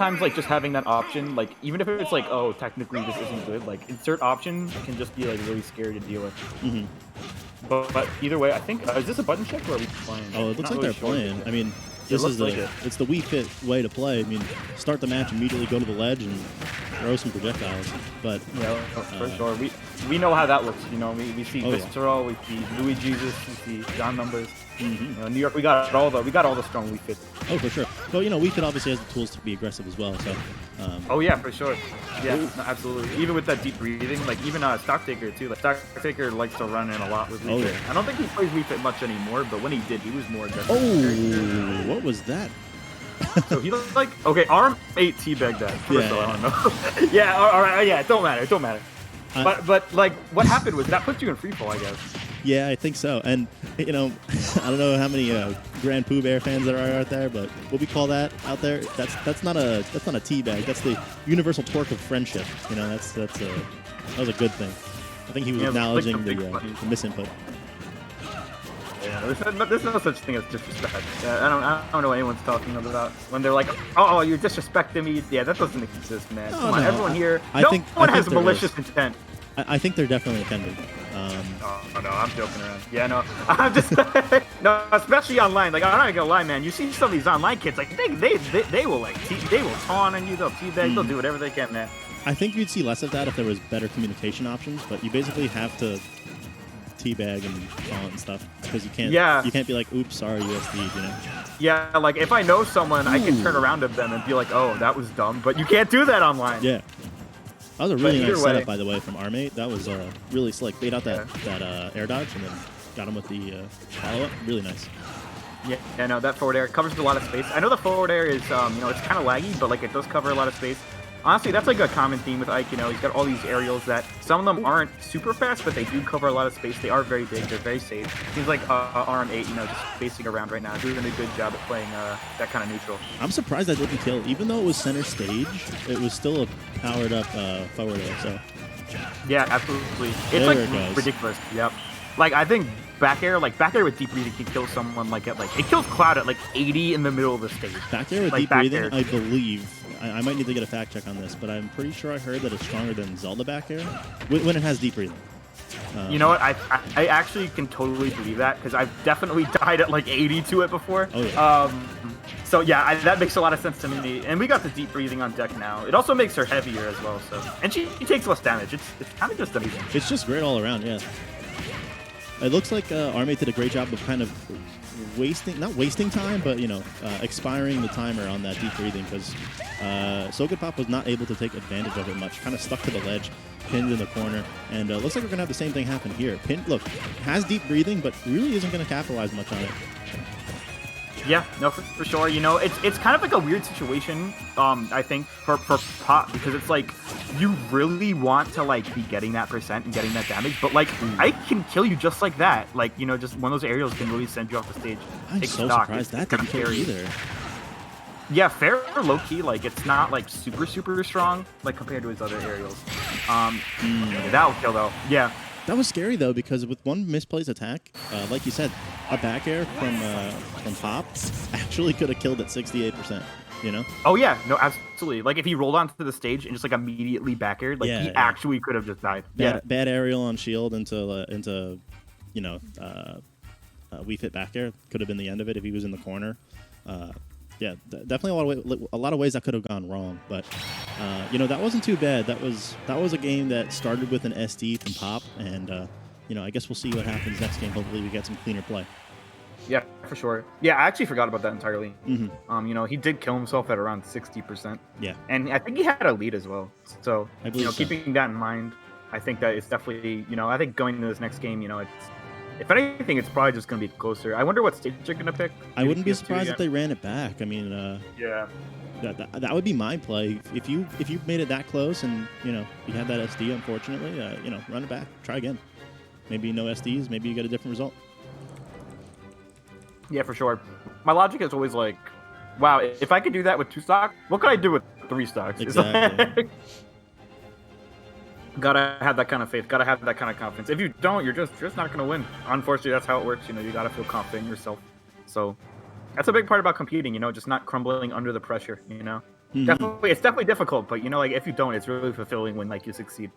sometimes like just having that option, like even if it's like, oh, technically this isn't good, like insert option can just be like really scary to deal with. Hmm. But either way, I think is this a button check or are we playing? Oh, it looks like they're playing. I mean, It this looks is like the it. it's the Wii Fit way to play. I mean, start the match immediately, go to the ledge, and throw some projectiles. But Yeah, for sure. We know how that looks. You know, we see Oh, yeah. Visceral, we see Louis Jesus, we see John Numbers. Mhm. You know, New York, we got all the strong Wii Fit. Oh, for sure. But you know, Wii Fit obviously has the tools to be aggressive as well. So. Oh yeah, for sure. Yeah, no, absolutely. Even with that deep breathing, like even Stocktaker too. Like Stocktaker likes to run in a lot with Wii Fit. Yeah. I don't think he plays Wii Fit much anymore, but when he did, he was more aggressive. Oh, what was that? So he looks like okay. rm8 teabagged that. First of all, Yeah. I don't know. Yeah, all right. Yeah, it don't matter. It don't matter. But like, what happened was that puts you in free fall, I guess. Yeah, I think so. And you know, I don't know how many Grand Pooh Bear fans there are out there, but what we call that out there, that's not a teabag. That's the universal torque of friendship. You know, that was a good thing. I think he was acknowledging like the misinput. Yeah, there's no such thing as disrespect. I don't know what anyone's talking about when they're like, "Oh, you're disrespecting me." Yeah, that doesn't exist, man. Come on, no. everyone here. I No think one has there malicious is. intent. I think they're definitely offended. Oh no, I'm joking around. Yeah, no, I'm just no, especially online. Like I'm not gonna lie, man. You see some of these online kids, like they will like they will taunt on you. They'll teabag. They'll do whatever they can, man. I think you'd see less of that if there was better communication options, but you basically have to teabag and taunt and stuff because you can't. Yeah. You can't be like, "Oops, sorry, USD," you know. Yeah, like if I know someone, I can turn around to them and be like, "Oh, that was dumb," but you can't do that online. Yeah. That was a really nice way- setup, by the way, from rm8. That was really slick. Bait out that air dodge and then got him with the follow-up. Really nice. Yeah, no, that forward air covers a lot of space. I know the forward air is, you know, it's kind of laggy, but like it does cover a lot of space. Honestly, that's like a common theme with Ike. You know, he's got all these aerials that some of them aren't super fast, but they do cover a lot of space. They are very big. They're very safe. Seems like rm8, you know, just facing around right now, doing a good job at playing that kind of neutral. I'm surprised that didn't kill. Even though it was center stage, it was still a powered-up forward air. So. Yeah, absolutely. It's There like it goes. ridiculous. Yep. Like I think back air with deep breathing can kill someone like at like it kills Cloud at like 80 in the middle of the stage. Back there with Like deep back breathing, air. I believe. I might need to get a fact check on this, but I'm pretty sure I heard that it's stronger than Zelda back air when it has deep breathing. You know what? I actually can totally believe that because I've definitely died at like 80 to it before. Oh, yeah. So yeah, that makes a lot of sense to me. And we got the deep breathing on deck now. It also makes her heavier as well. So and she takes less damage. It's kind of just amazing. It's just great all around, yeah. It looks like rm8 did a great job of kind of not wasting time, but, you know, expiring the timer on that deep breathing because sogoodpop was not able to take advantage of it much. Kind of stuck to the ledge, pinned in the corner, and looks like we're going to have the same thing happen here. Look, has deep breathing, but really isn't going to capitalize much on it. Yeah, no, for sure. You know, it's kind of like a weird situation, I think, for Pop, because it's like, you really want to, like, be getting that percent and getting that damage, but, like, I can kill you just like that. Like, you know, just one of those aerials can really send you off the stage. I'm Take so stock. surprised that It's didn't kill scary. either. Yeah, fair or low-key, like, it's not, like, super strong, like, compared to his other aerials. That'll kill, though. Yeah. That was scary, though, because with one misplaced attack, like you said, a back air from Pop actually could have killed at 68%, you know? Oh, yeah. No, absolutely. Like, if he rolled onto the stage and just, like, immediately back aired, like, he actually could have just died. Bad aerial on shield into you know, Wii Fit back air could have been the end of it if he was in the corner. Yeah, definitely a lot of ways that could have gone wrong, but you know, that wasn't too bad. That was a game that started with an SD from Pop, and you know, I guess we'll see what happens next game. Hopefully, we get some cleaner play. Yeah, for sure. Yeah, I actually forgot about that entirely. Mm-hmm. You know, he did kill himself at around 60%. Yeah, and I think he had a lead as well. So, I believe you know, so. keeping that in mind, I think that it's definitely, you know, I think going into this next game, you know, it's, if anything, it's probably just going to be closer. I wonder what stage they're going to pick. I wouldn't be PS2 surprised again? if they ran it back. I mean, Yeah. that would be my play. If you made it that close and, you know, you had that SD, unfortunately, you know, run it back, try again. Maybe no SDs, maybe you get a different result. Yeah, for sure. My logic is always like, wow, if I could do that with 2 stocks, what could I do with 3 stocks? It's Exactly. like, gotta have that kind of faith. Gotta have that kind of confidence. If you don't, you're just not gonna win. Unfortunately, that's how it works. You know, you gotta feel confident in yourself. So that's a big part about competing. You know, just not crumbling under the pressure. You know. Definitely, it's definitely difficult, but you know, like if you don't, it's really fulfilling when like you succeed.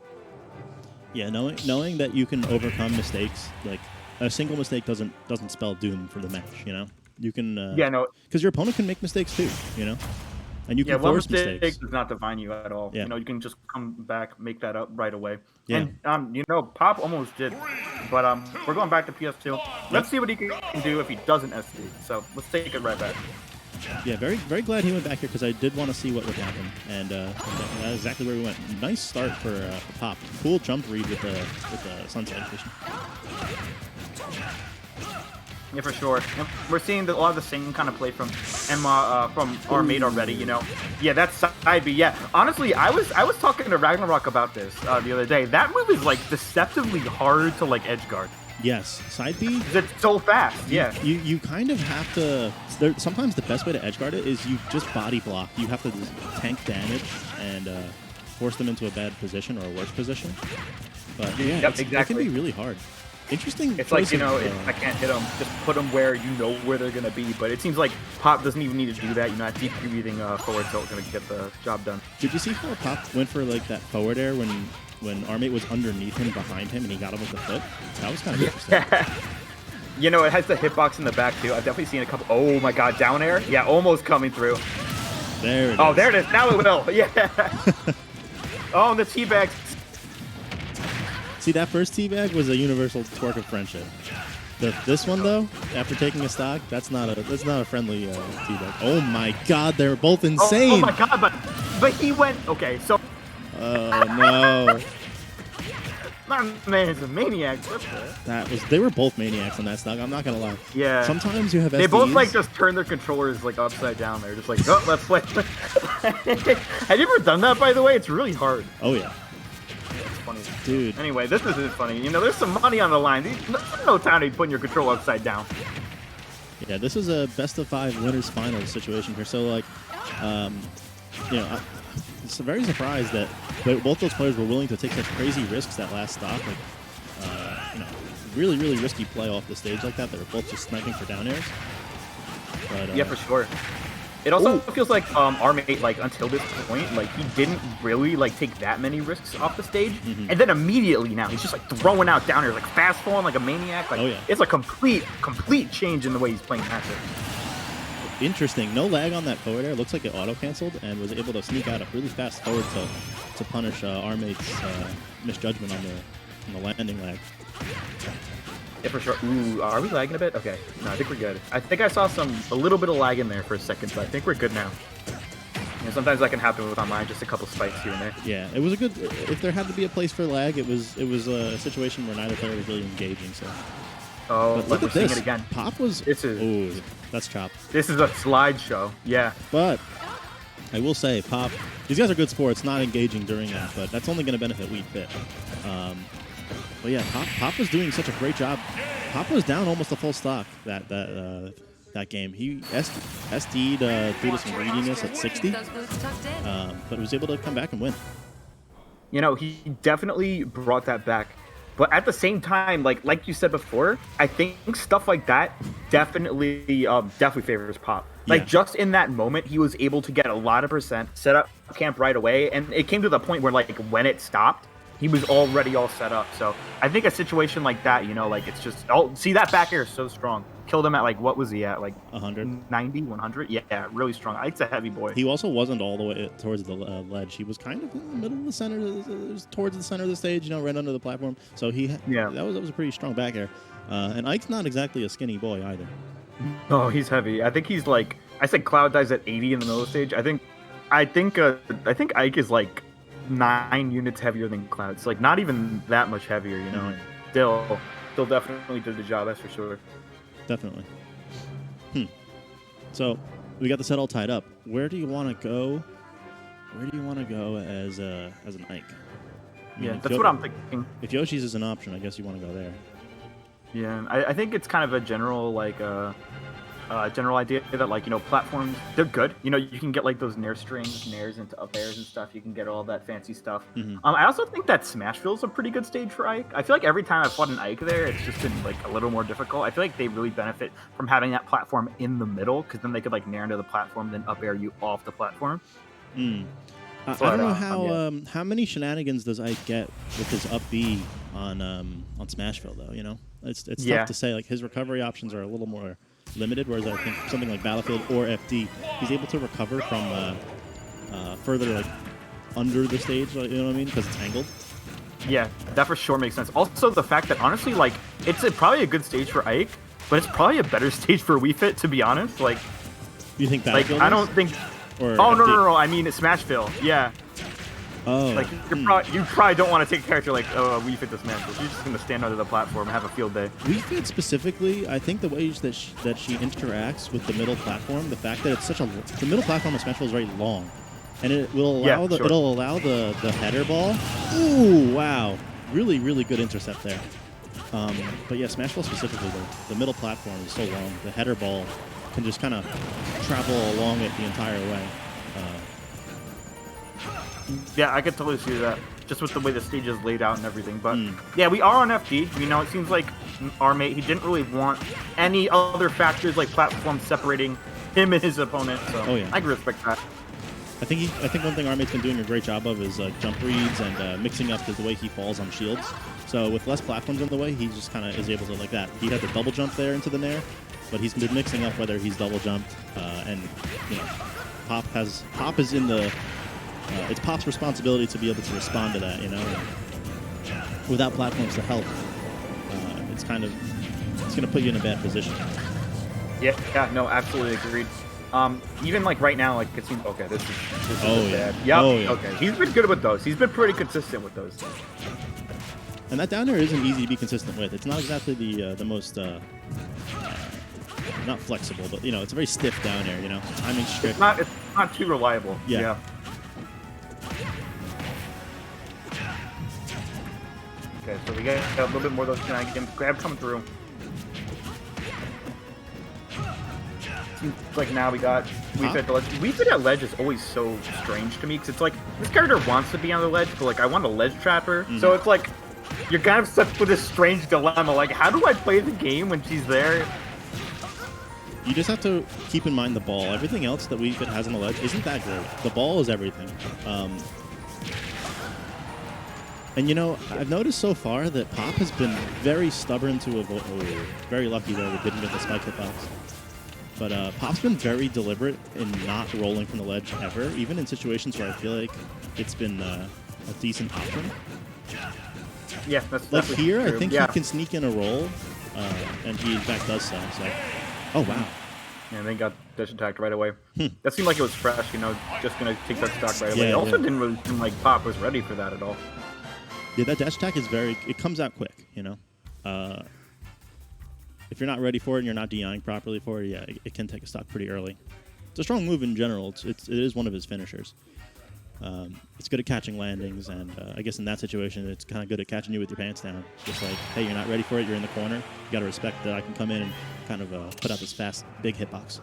Yeah, knowing that you can overcome mistakes, like a single mistake doesn't spell doom for the match. You know, you can Yeah, no, because your opponent can make mistakes too. You know, and you yeah, can one force mistake mistakes. does not define you at all. Yeah, You know, you can just come back, make that up right away. yeah. And you know, Pop almost did, but we're going back to PS2. Yep. Let's see what he can do if he doesn't SD. So let's take it right back. Yeah, very glad he went back here because I did want to see what would happen, and that's exactly where we went. Nice start for Pop. Cool jump read with the sun salutation. Yeah, for sure. And we're seeing a lot of the same kind of play from rm8 already. You know, yeah, that's side B. Yeah, honestly, I was talking to Ragnarok about this the other day. That move is like deceptively hard to like edge guard. Yes, side B. It's so fast. Yeah. You kind of have to. Sometimes the best way to edge guard it is you just body block. You have to just tank damage and force them into a bad position or a worse position. But yeah, yep, exactly. It can be really hard. Interesting. It's like, you know, if I can't hit them, just put them where you know where they're going to be. But it seems like Pop doesn't even need to do that. You know, that deep breathing forward tilt is going to get the job done. Did you see how Pop went for like that forward air when rm8 was underneath him, behind him, and he got him with the foot? That was kind of interesting. You know, it has the hitbox in the back, too. I've definitely seen a couple. Oh, my God. Down air? Yeah, almost coming through. There it is. Oh, there it is. Now it will. Yeah. Oh, and the teabag. See, that first teabag was a universal twerk of friendship. This one, though, after taking a stock, that's not a friendly teabag. Oh, my God. They're both insane. Oh, my God. But he went. Okay, so. Oh, no. My man is a maniac. They were both maniacs on that stock. I'm not gonna lie. Yeah. Sometimes you have. They SDs. both like just turn their controllers like upside down. They're just like, oh, let's play. Have you ever done that, by the way? It's really hard. Oh yeah. It's funny, dude. Anyway, this isn't funny. You know, there's some money on the line. There's no time to be putting your controller upside down. Yeah, this is a best of 5 winners finals situation here. So like, you know. I'm very surprised that both those players were willing to take such crazy risks that last stock. Like, you know, really risky play off the stage like that. They were both just sniping for down airs. But, yeah, for sure. It also feels like rm8, like until this point, like he didn't really like take that many risks off the stage, and then immediately now he's just like throwing out down airs, like fast falling like a maniac. Like it's a complete change in the way he's playing matchup. Interesting. No lag on that forward air. Looks like it auto-canceled and was able to sneak out a really fast forward to punish rm8's misjudgment on the landing lag. Yeah, for sure. Ooh, are we lagging a bit? Okay. No, I think we're good. I think I saw a little bit of lag in there for a second, but I think we're good now. You know, sometimes that can happen with online, just a couple spikes here and there. Yeah, it was a good. If there had to be a place for lag, it was a situation where neither player was really engaging. So. Oh, look at this. It again. Pop was. Ooh, that's chopped. This is a slideshow. Yeah. But I will say, Pop. These guys are good sports, not engaging during that, but that's only going to benefit Wii Fit. But yeah, Pop was doing such a great job. Pop was down almost a full stock that game. He SD'd due to some greediness at 60, but was able to come back and win. You know, he definitely brought that back. But at the same time, like you said before, I think stuff like that definitely favors Pop. Like, just in that moment, he was able to get a lot of percent, set up camp right away, and it came to the point where, like, when it stopped, he was already all set up. So I think a situation like that, you know, like, it's just... Oh, see, that back air is so strong. Killed him at, like, what was he at? Like, 100? 90, 100? Yeah, really strong. It's a heavy boy. He also wasn't all the way towards the ledge. He was kind of in the middle of the center, towards the center of the stage, you know, right under the platform. So that was a pretty strong back air. And Ike's not exactly a skinny boy either. Oh, he's heavy. I think he's like... I said Cloud dies at 80 in the middle of the stage. I think Ike is, like, 9 units heavier than Cloud. It's like not even that much heavier, you know. Still definitely did the job, that's for sure. Definitely. So we got the set all tied up. Where do you want to go? Where do you want to go as an Ike? Yeah, that's what I'm thinking. If Yoshi's is an option, I guess you want to go there. Yeah, I think it's kind of a general general idea that, like, you know, platforms, they're good. You know, you can get like those nair strings, nairs into up airs and stuff. You can get all that fancy stuff. I also think that Smashville's a pretty good stage for Ike. I feel like every time I've fought an Ike there, it's just been like a little more difficult. I feel like they really benefit from having that platform in the middle, because then they could like nair into the platform, then up air you off the platform. I don't know how many shenanigans does Ike get with his up B on Smashville though. You know, it's tough to say. Like his recovery options are a little more limited, whereas I think something like Battlefield or FD, he's able to recover from further like under the stage. You know what I mean? Because it's angled. Yeah, that for sure makes sense. Also, the fact that honestly, like it's probably a good stage for Ike, but it's probably a better stage for Wii Fit, to be honest. Like, you think Battlefield? Like I don't think. Or oh no! I mean, it's Smashville. Yeah. Oh. Like you probably don't want to take a character like Wii Fit to Smashville. You're just gonna stand under the platform and have a field day. Wii Fit specifically, I think the ways that she interacts with the middle platform, the fact that it's such a the middle platform of Smashville is very long, and it will allow it'll allow the header ball. Ooh, wow! Really good intercept there. But yeah, Smashville specifically, the middle platform is so long. The header ball can just kind of travel along it the entire way. Yeah, I could totally see that, just with the way the stage is laid out and everything. But yeah, we are on FD. You know, it seems like rm8, he didn't really want any other factors like platform separating him and his opponent. So I can respect that. I think one thing rm8's been doing a great job of is jump reads and mixing up the way he falls on shields. So with less platforms in the way, he just kind of is able to like that. He had the double jump there into the nair, but he's been mixing up whether he's double jumped and you know, Pop is in the. It's Pop's responsibility to be able to respond to that, you know. Without platforms to help, it's going to put you in a bad position. Yeah, no, absolutely agreed. Even like right now, like it seems okay. This is bad. Yep. Oh, yeah. Okay. He's been good with those. He's been pretty consistent with those. And that down air isn't easy to be consistent with. It's not exactly the most not flexible, but you know, it's a very stiff down air. You know, timing strict. It's not too reliable. Yeah. Okay, so we got a little bit more of those shenanigans. Grab coming through. Seems like now we got Wii Fit at the ledge. Wii Fit at ledge is always so strange to me, because it's like, this character wants to be on the ledge, but like, I want a ledge trapper. So it's like, you're kind of stuck with this strange dilemma. Like, how do I play the game when she's there? You just have to keep in mind the ball. Everything else that Wii Fit has on the ledge isn't that great. The ball is everything. And you know, I've noticed so far that Pop has been very stubborn to avoid. Oh, very lucky though, we didn't get the spike hitbox. But Pop's been very deliberate in not rolling from the ledge ever, even in situations where I feel like it's been a decent option. Yeah, that's like here. True. I think he can sneak in a roll, and he in fact does so. So, oh wow. Yeah, they got dash attacked right away. That seemed like it was fresh, you know, just gonna take that stock right away. It also didn't really seem like Pop was ready for that at all. Yeah, that dash attack is it comes out quick, you know. If you're not ready for it and you're not DIing properly for it, yeah, it can take a stock pretty early. It's a strong move in general. It is one of his finishers. It's good at catching landings, and I guess in that situation, it's kind of good at catching you with your pants down. Just like, hey, you're not ready for it, you're in the corner. You got to respect that I can come in and kind of put out this fast, big hitbox.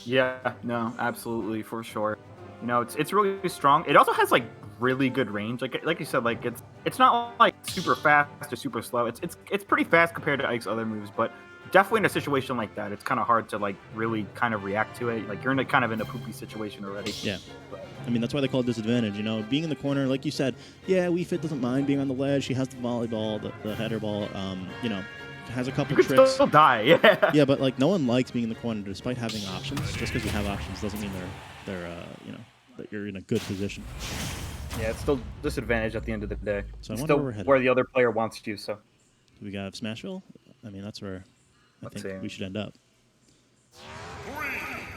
Yeah, no, absolutely, for sure. You know, it's really strong. It also has like really good range. Like you said, like it's not like super fast or super slow. It's pretty fast compared to Ike's other moves, but definitely in a situation like that, it's kind of hard to like really kind of react to it. Like you're in kind of in a poopy situation already. Yeah. I mean, that's why they call it disadvantage, you know, being in the corner, like you said. Yeah, Wii Fit doesn't mind being on the ledge. She has the volleyball, the header ball, you know, has a couple tricks. You could still die, yeah. Yeah, but like no one likes being in the corner despite having options. Just because you have options doesn't mean they're you know, that you're in a good position. Yeah, it's still disadvantage at the end of the day. So it's I wonder still where we're headed. Where the other player wants you, so. Do we got Smashville? I mean, that's where I think we should end up.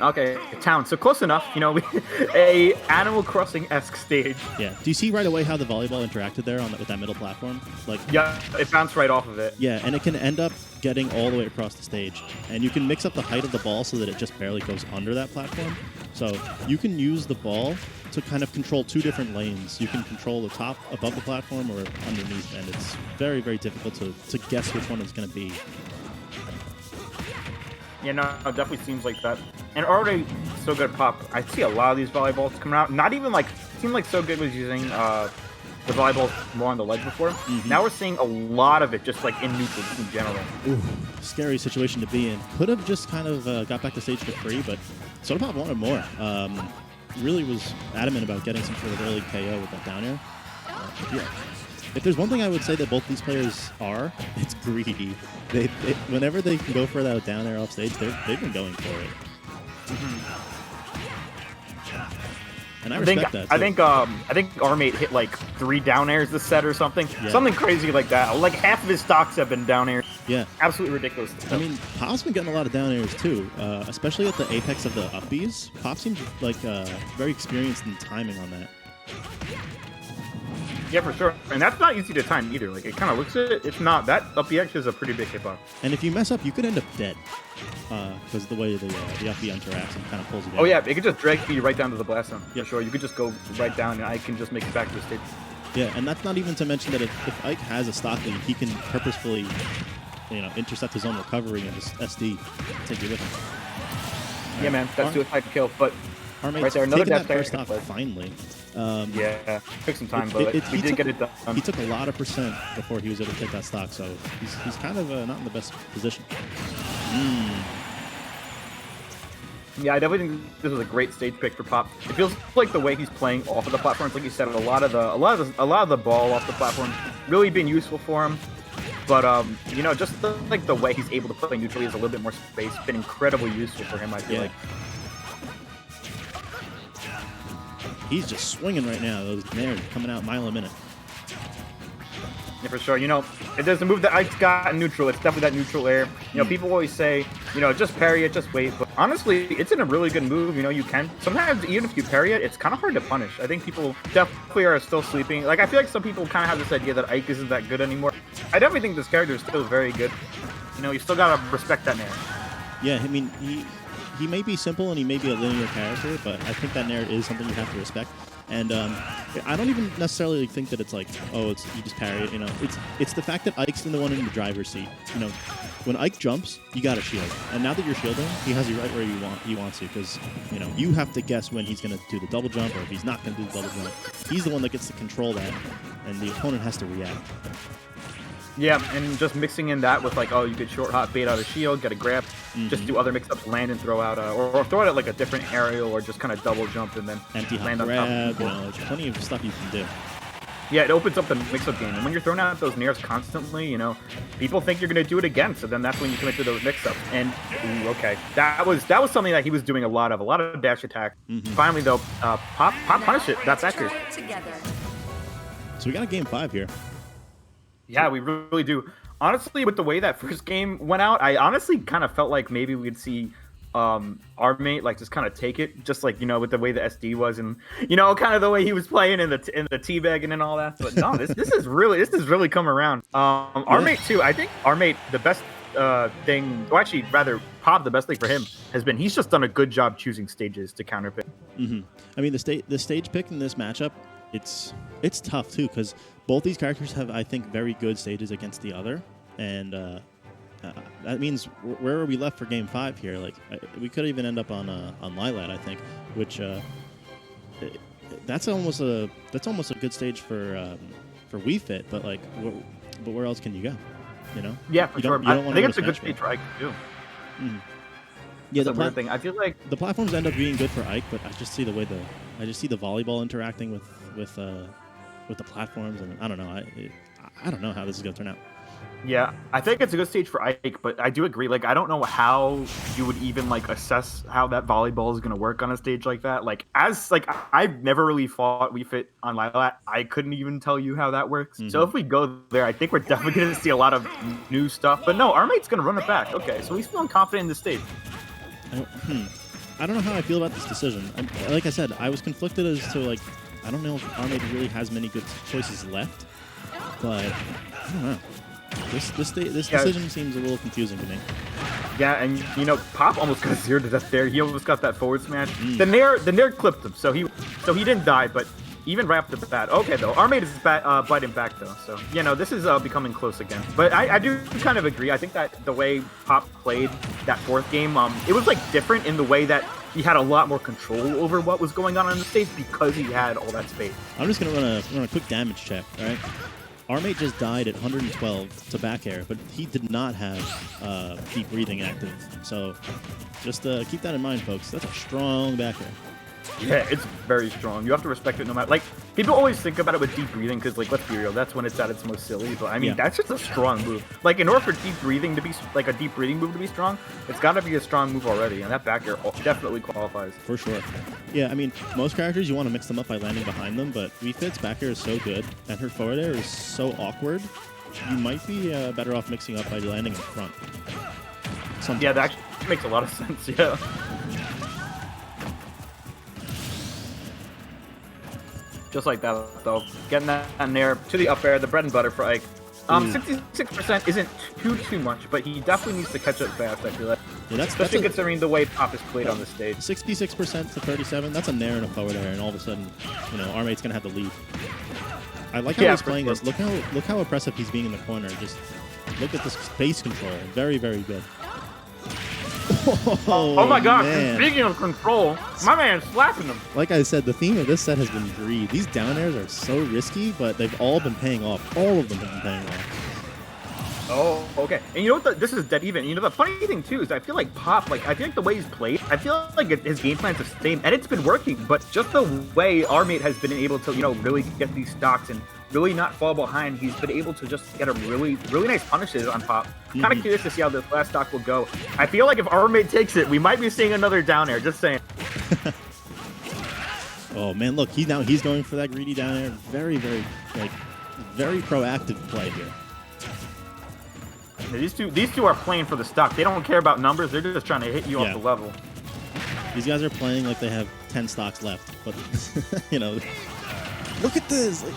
Okay, town. So close enough. You know, a Animal Crossing-esque stage. Yeah. Do you see right away how the volleyball interacted there with that middle platform? Like. Yeah, it bounced right off of it. Yeah, and it can end up getting all the way across the stage, and you can mix up the height of the ball so that it just barely goes under that platform. So you can use the ball to kind of control two different lanes. You can control the top above the platform or underneath, and it's very, very difficult to guess which one it's going to be. Yeah, no, it definitely seems like that. And already, So Good Pop, I see a lot of these volleyballs coming out. Not even like, it seemed like So Good was using the volleyballs more on the ledge before. Now we're seeing a lot of it just like in neutral in general. Ooh, scary situation to be in. Could have just kind of got back to stage for free, but Soda Pop wanted more. really was adamant about getting some sort of early KO with that down air. Yeah. If there's one thing I would say that both these players are, it's greedy. They whenever they can go for that down air off stage, they've been going for it. And I respect that. Too. I think rm8 hit like 3 down airs this set or something. Yeah. Something crazy like that. Like half of his stocks have been down airs. Yeah. Absolutely ridiculous. I mean, Pop's been getting a lot of down airs too, especially at the apex of the up Bs. Pop seems like very experienced in timing on that. Yeah, for sure. And that's not easy to time either. Like, it kind of looks at it. It's not. That up B actually is a pretty big hitbox. And if you mess up, you could end up dead. Because the way the up B interacts and kind of pulls you down. Oh, yeah. It could just drag you right down to the blast zone. Yeah. For sure. You could just go right down, and I can just make it back to the stage. Yeah, and that's not even to mention that if Ike has a stock lead, he can purposefully, intercept his own recovery and just SD take you with him. Yeah, man. That's suicide kill. But rm8's right there, another taking that death first stock finally. Yeah, took some time, but we did get it done. He took a lot of percent before he was able to take that stock, so he's kind of not in the best position. Yeah, I definitely think this was a great stage pick for Pop. It feels like the way he's playing off of the platforms, like you said, a lot of the ball off the platform really been useful for him. But just the way he's able to play neutrally has a little bit more space, been incredibly useful for him. I feel like. He's just swinging right now. Those nairs coming out mile a minute. Yeah, for sure. If there's a move that Ike's got in neutral, it's definitely that neutral air. People always say, just parry it, just wait. But honestly, it's in a really good move. You can. Sometimes, even if you parry it, it's kind of hard to punish. I think people definitely are still sleeping. Like, I feel like some people kind of have this idea that Ike isn't that good anymore. I definitely think this character is still very good. You still got to respect that nair. Yeah, I mean, he may be simple and he may be a linear character, but I think that nair is something you have to respect. And I don't even necessarily think that it's like, you just parry it. It's the fact that Ike's the one in the driver's seat. When Ike jumps, you got to shield. And now that you're shielding, he has you right where he wants you, because you have to guess when he's going to do the double jump or if he's not going to do the double jump. He's the one that gets to control that, and the opponent has to react. Yeah, and just mixing in that with you could short hop bait out a shield, get a grab, just do other mix-ups, land and throw out, or throw it at like a different aerial, or just kind of double jump and then empty land hop on grab, there's plenty of stuff you can do. Yeah, it opens up the mix-up game, and when you're throwing out those nairs constantly, people think you're going to do it again, so then that's when you commit to those mix-ups. And okay, that was something that he was doing a lot of dash attack. Finally, though, Pop punished it. That's accurate. So we got a game 5 here. Yeah, we really do. Honestly, with the way that first game went out, I honestly kind of felt like maybe we'd see rm8 just kind of take it, just with the way the SD was, and kind of the way he was playing in the teabagging and all that. But no, this is really come around. rm8 too. I think rm8 the best thing, or actually rather Pop, the best thing for him has been he's just done a good job choosing stages to counter pick. I mean, the stage pick in this matchup, it's tough too, because both these characters have, I think, very good stages against the other, and that means where are we left for Game 5 here? We could even end up on Lilat, I think, which that's almost a good stage for Wii Fit, but but where else can you go? Yeah, for sure. I think it's a good stage for Ike too. Yeah, the weird thing. I feel like the platforms end up being good for Ike, but I just see the volleyball interacting with the platforms, and I don't know. I don't know how this is gonna turn out. Yeah, I think it's a good stage for Ike, but I do agree. I don't know how you would even assess how that volleyball is gonna work on a stage like that. I've never really fought Wii Fit on Lilat. I couldn't even tell you how that works. So if we go there, I think we're definitely gonna see a lot of new stuff. But no, rm8's gonna run it back. Okay, so he's feeling confident in the stage. I don't know how I feel about this decision. Like I said, I was conflicted as to I don't know if rm8 really has many good choices left, but I don't know. This decision seems a little confusing to me. Yeah, and Pop almost got 0 to death there. He almost got that forward smash. The nair clipped him, so he didn't die, but even right off the bat. Okay, though, rm8 is biting back though, so this is becoming close again. But I do kind of agree. I think that the way Pop played that fourth game, it was different in the way that he had a lot more control over what was going on the stage because he had all that space. I'm just gonna run a quick damage check. All right, rm8 just died at 112 to back air, but he did not have deep breathing active. So just keep that in mind, folks. That's a strong back air. Yeah, it's very strong. You have to respect it no matter. Like, people always think about it with deep breathing because, like, let's be real, that's when it's at its most silly. But I mean, that's just a strong move. Like, in order for deep breathing to be like a deep breathing move to be strong, it's got to be a strong move already, and that back air definitely qualifies. For sure. Yeah, I mean, most characters you want to mix them up by landing behind them, but Wii Fit's back air is so good, and her forward air is so awkward. You might be better off mixing up by landing in front. Sometimes. Yeah, that actually makes a lot of sense. Yeah. Just like that, though. Getting that in there to the up air, the bread and butter for Ike. 66% isn't too much, but he definitely needs to catch up fast, I feel like. Yeah, especially considering the way Pop is played on the stage. 66% to 37, that's a nair and a forward air, and all of a sudden, you know, rm8's going to have the lead. I like how he's playing this. Look how oppressive he's being in the corner. Just look at the space control. Very, very good. Oh my gosh, man. Speaking of control, my man's slapping him. Like I said, the theme of this set has been greed. These down airs are so risky, but they've all been paying off. All of them have been paying off. Oh, okay. And you know what? This is dead even. You know, the funny thing, too, is I feel like Pop, like, I feel like the way he's played, I feel like his game plan's the same, and it's been working, but just the way rm8 has been able to, you know, really get these stocks and really not fall behind, he's been able to just get a really nice punishes on Pop. Kind of curious to see how this last stock will go. I feel like if rm8 takes it, we might be seeing another down air, just saying. Oh, man, look, he's going for that greedy down air. Very, very, very proactive play here. These two are playing for the stock. They don't care about numbers. They're just trying to hit you off the level. These guys are playing like they have 10 stocks left. But, you know, look at this. Like,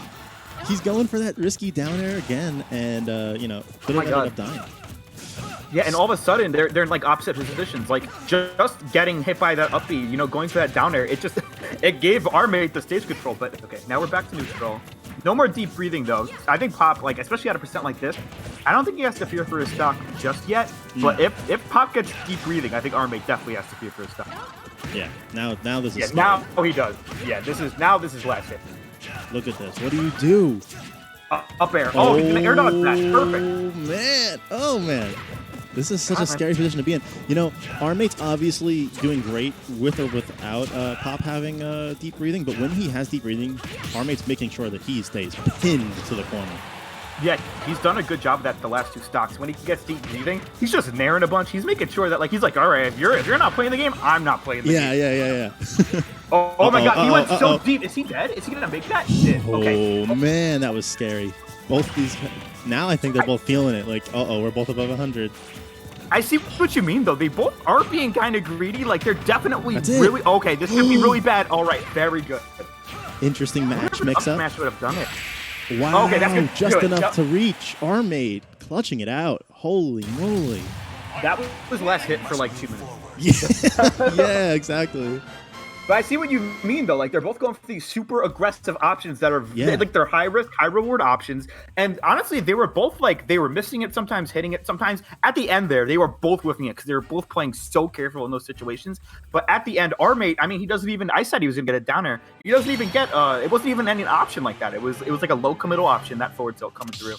he's going for that risky down air again, and, you know, could have ended up dying. Yeah, and all of a sudden, they're in, like, opposite positions. Like, just getting hit by that up B, you know, going for that down air, it just, it gave rm8 the stage control. But, okay, now we're back to neutral. No more deep breathing, though. I think Pop, like, especially at a percent like this, I don't think he has to fear for his stock just yet. But if Pop gets deep breathing, I think rm8 definitely has to fear for his stock. Yeah, now this is scary. Now he does. Yeah, this is last hit. Look at this. What do you do? Up air. Oh, he's gonna air dodge that. Perfect. Man. Oh, man. This is such a scary position to be in. You know, rm8's obviously doing great with or without Pop having deep breathing, but when he has deep breathing, rm8's making sure that he stays pinned to the corner. Yeah, he's done a good job of that the last two stocks. When he gets deep breathing, he's just nairing a bunch. He's making sure that, like, he's like, all right, if you're not playing the game, I'm not playing the game. Yeah. Oh my God, he went so deep. Is he dead? Is he gonna make that? He did. Okay. Oh man, that was scary. Both these. Now I think they're both feeling it. Like, we're both above 100. I see what you mean, though. They both are being kind of greedy. Like, they're definitely really... Okay, this could be really bad. All right, very good. Interesting match mix-up. Smash would have done it. Wow, okay, that's good. Just enough to reach. rm8 clutching it out. Holy moly. That was the last hit for, like, 2 minutes. Yeah, exactly. But I see what you mean, though. Like, they're both going for these super aggressive options that are, like, they're high-risk, high-reward options. And honestly, they were both, like, they were missing it sometimes, hitting it sometimes. At the end there, they were both whiffing it because they were both playing so careful in those situations. But at the end, rm8, I mean, he doesn't even, I said he was going to get it down there. He doesn't even get, it wasn't even any option like that. It was like a low committal option, that forward tilt coming through.